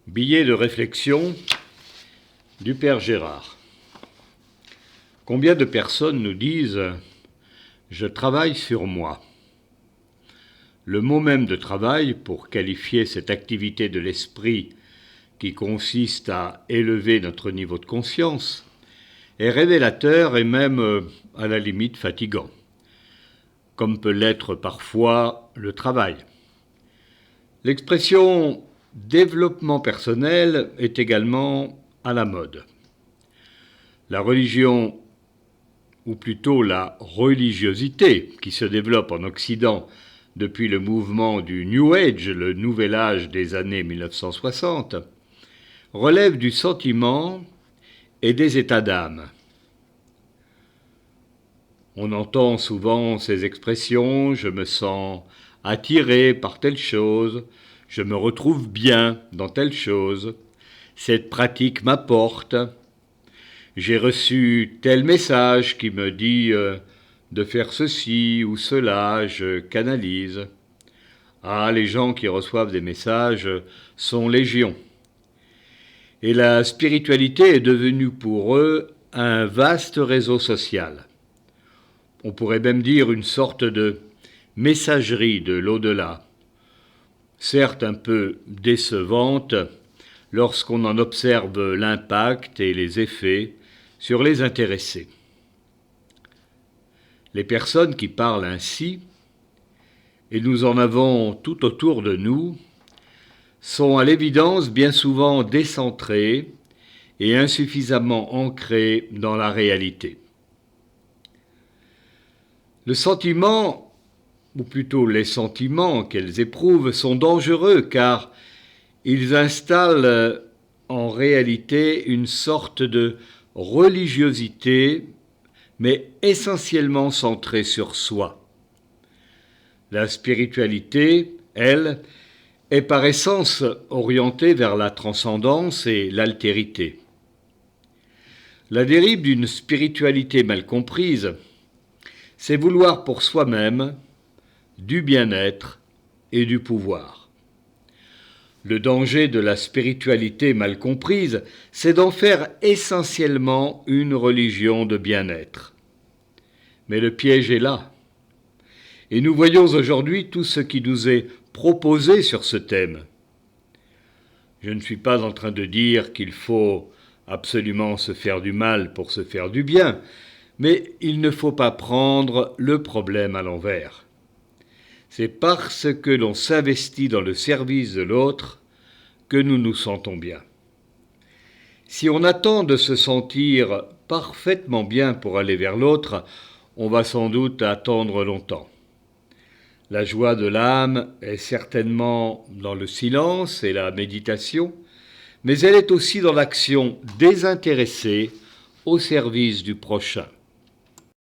Billet de réflexion du Père Gérard. Combien de personnes nous disent « je travaille sur moi ». Le mot même de travail, pour qualifier cette activité de l'esprit qui consiste à élever notre niveau de conscience, est révélateur et même à la limite fatigant, comme peut l'être parfois le travail. L'expression « développement personnel » est également à la mode. La religion, ou plutôt la religiosité qui se développe en Occident depuis le mouvement du New Age, le nouvel âge des années 1960, relève du sentiment et des états d'âme. On entend souvent ces expressions « je me sens attiré par telle chose », « je me retrouve bien dans telle chose », « cette pratique m'apporte », « j'ai reçu tel message qui me dit de faire ceci ou cela, je canalise ». Ah, les gens qui reçoivent des messages sont légion. Et la spiritualité est devenue pour eux un vaste réseau social. On pourrait même dire une sorte de messagerie de l'au-delà, certes un peu décevante lorsqu'on en observe l'impact et les effets sur les intéressés. Les personnes qui parlent ainsi, et nous en avons tout autour de nous, sont à l'évidence bien souvent décentrées et insuffisamment ancrées dans la réalité. Le sentiment, ou plutôt les sentiments qu'elles éprouvent, sont dangereux car ils installent en réalité une sorte de religiosité, mais essentiellement centrée sur soi. La spiritualité, elle, est par essence orientée vers la transcendance et l'altérité. La dérive d'une spiritualité mal comprise, c'est vouloir pour soi-même du bien-être et du pouvoir. Le danger de la spiritualité mal comprise, c'est d'en faire essentiellement une religion de bien-être. Mais le piège est là. Et nous voyons aujourd'hui tout ce qui nous est proposé sur ce thème. Je ne suis pas en train de dire qu'il faut absolument se faire du mal pour se faire du bien, mais il ne faut pas prendre le problème à l'envers. C'est parce que l'on s'investit dans le service de l'autre que nous nous sentons bien. Si on attend de se sentir parfaitement bien pour aller vers l'autre, on va sans doute attendre longtemps. La joie de l'âme est certainement dans le silence et la méditation, mais elle est aussi dans l'action désintéressée au service du prochain.